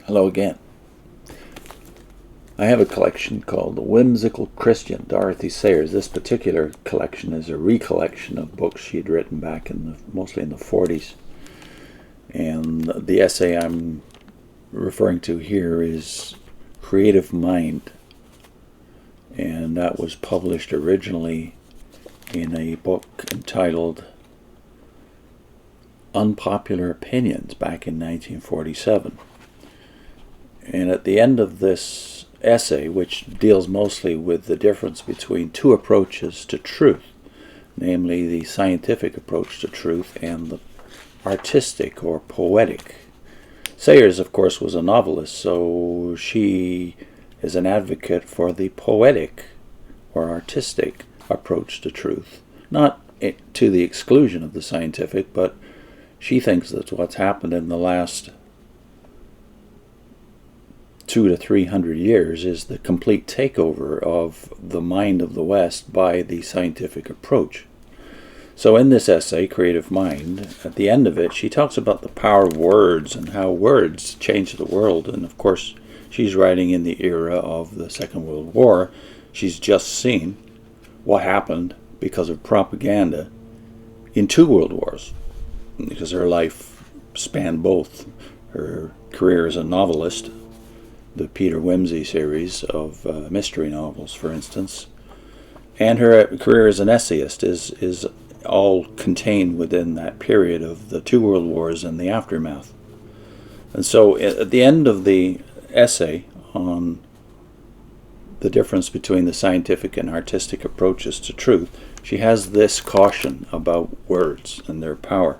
Hello again. I have a collection called The Whimsical Christian, Dorothy Sayers. This particular collection is a recollection of books she had written back mostly in the 40s. And the essay I'm referring to here is Creative Mind. And that was published originally in a book entitled Unpopular Opinions back in 1947. And at the end of this essay, which deals mostly with the difference between two approaches to truth, namely the scientific approach to truth and the artistic or poetic. Sayers, of course, was a novelist, so she is an advocate for the poetic or artistic approach to truth, not to the exclusion of the scientific, but she thinks that's what's happened in the last 200 to 300 years is the complete takeover of the mind of the West by the scientific approach. So in this essay, Creative Mind, at the end of it, she talks about the power of words and how words change the world. And of course, she's writing in the era of the Second World War. She's just seen what happened because of propaganda in two world wars, because her life spanned both. Her career as a novelist, the Peter Wimsey series of mystery novels, for instance, and her career as an essayist is all contained within that period of the two world wars and the aftermath. And so at the end of the essay on the difference between the scientific and artistic approaches to truth, she has this caution about words and their power.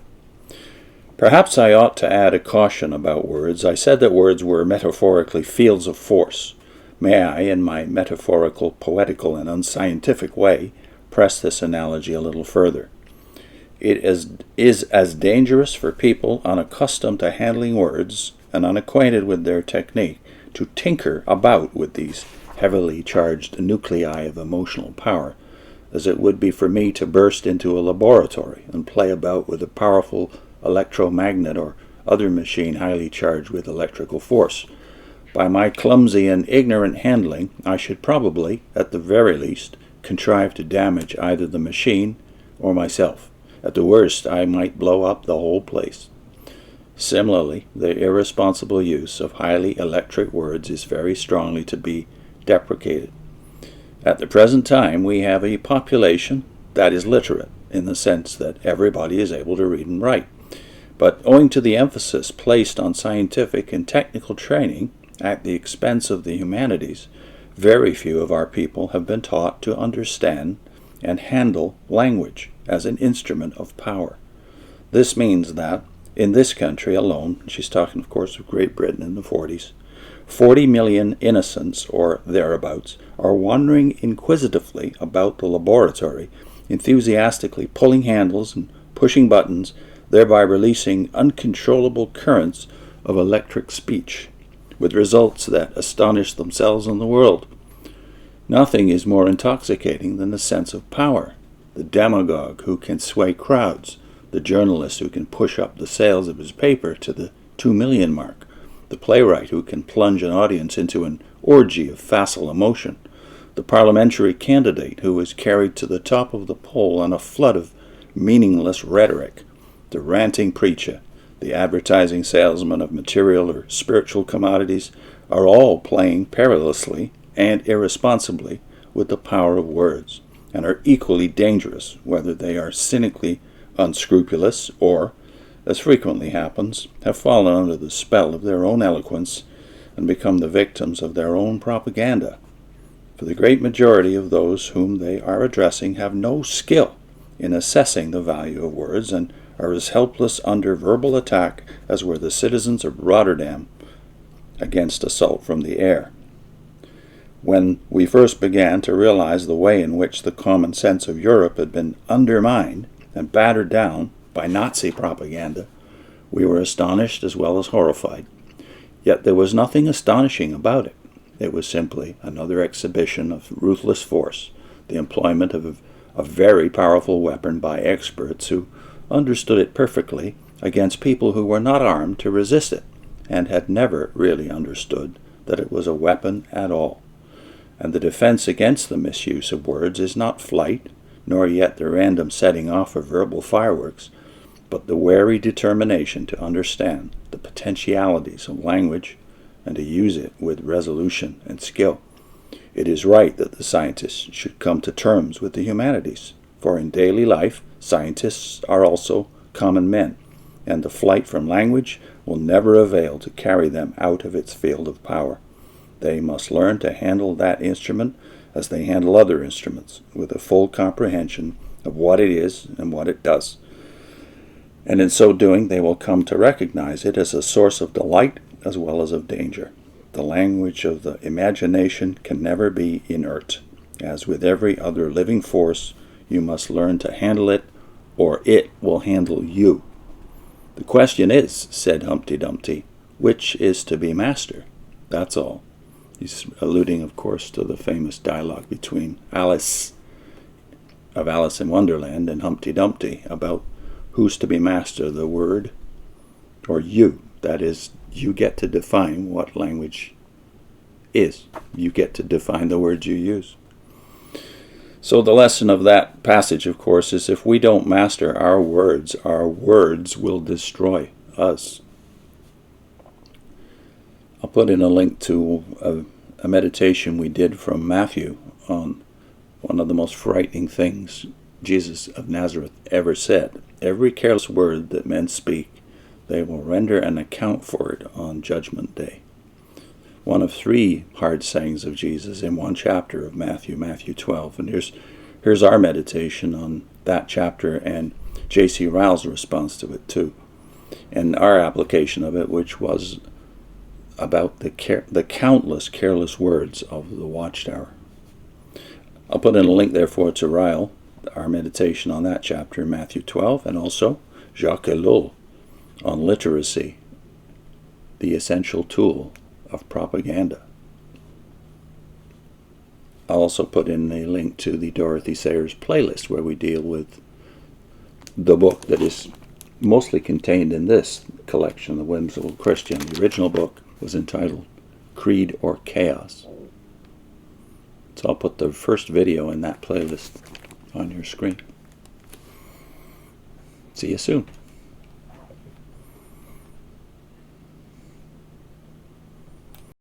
Perhaps I ought to add a caution about words. I said that words were metaphorically fields of force. May I, in my metaphorical, poetical, and unscientific way, press this analogy a little further? It is as dangerous for people unaccustomed to handling words and unacquainted with their technique to tinker about with these heavily charged nuclei of emotional power as it would be for me to burst into a laboratory and play about with a powerful electromagnet or other machine highly charged with electrical force. By my clumsy and ignorant handling, I should probably, at the very least, contrive to damage either the machine or myself. At the worst, I might blow up the whole place. Similarly, the irresponsible use of highly electric words is very strongly to be deprecated. At the present time, we have a population that is literate, in the sense that everybody is able to read and write. But owing to the emphasis placed on scientific and technical training at the expense of the humanities, very few of our people have been taught to understand and handle language as an instrument of power. This means that, in this country alone, she's talking, of course, of Great Britain in the 40s, 40 million innocents, or thereabouts, are wandering inquisitively about the laboratory, enthusiastically pulling handles and pushing buttons, thereby releasing uncontrollable currents of electric speech, with results that astonish themselves and the world. Nothing is more intoxicating than the sense of power. The demagogue who can sway crowds, the journalist who can push up the sales of his paper to the 2 million mark, the playwright who can plunge an audience into an orgy of facile emotion, the parliamentary candidate who is carried to the top of the poll on a flood of meaningless rhetoric, the ranting preacher, the advertising salesman of material or spiritual commodities are all playing perilously and irresponsibly with the power of words, and are equally dangerous whether they are cynically unscrupulous or, as frequently happens, have fallen under the spell of their own eloquence and become the victims of their own propaganda. For the great majority of those whom they are addressing have no skill in assessing the value of words and are as helpless under verbal attack as were the citizens of Rotterdam against assault from the air. When we first began to realize the way in which the common sense of Europe had been undermined and battered down by Nazi propaganda, we were astonished as well as horrified. Yet there was nothing astonishing about it. It was simply another exhibition of ruthless force, the employment of a very powerful weapon by experts who understood it perfectly against people who were not armed to resist it, and had never really understood that it was a weapon at all. And the defense against the misuse of words is not flight, nor yet the random setting off of verbal fireworks, but the wary determination to understand the potentialities of language and to use it with resolution and skill. It is right that the scientists should come to terms with the humanities, for in daily life, scientists are also common men, and the flight from language will never avail to carry them out of its field of power. They must learn to handle that instrument as they handle other instruments, with a full comprehension of what it is and what it does. And in so doing, they will come to recognize it as a source of delight as well as of danger. The language of the imagination can never be inert. As with every other living force, you must learn to handle it, or it will handle you. The question is, said Humpty Dumpty, which is to be master? That's all. He's alluding, of course, to the famous dialogue between Alice in Wonderland and Humpty Dumpty about who's to be master, the word or you. That is, you get to define what language is. You get to define the words you use. So the lesson of that passage, of course, is if we don't master our words will destroy us. I'll put in a link to a meditation we did from Matthew on one of the most frightening things Jesus of Nazareth ever said. Every careless word that men speak, they will render an account for it on Judgment Day. One of three hard sayings of Jesus in one chapter of Matthew 12. And here's our meditation on that chapter and J.C. Ryle's response to it too. And our application of it, which was about the countless careless words of the Watchtower. I'll put in a link, therefore, to Ryle, our meditation on that chapter in Matthew 12, and also Jacques Ellul on literacy, the essential tool of propaganda. I'll also put in a link to the Dorothy Sayers playlist, where we deal with the book that is mostly contained in this collection, The Whimsical Christian. The original book was entitled Creed or Chaos. So I'll put the first video in that playlist on your screen. See you soon.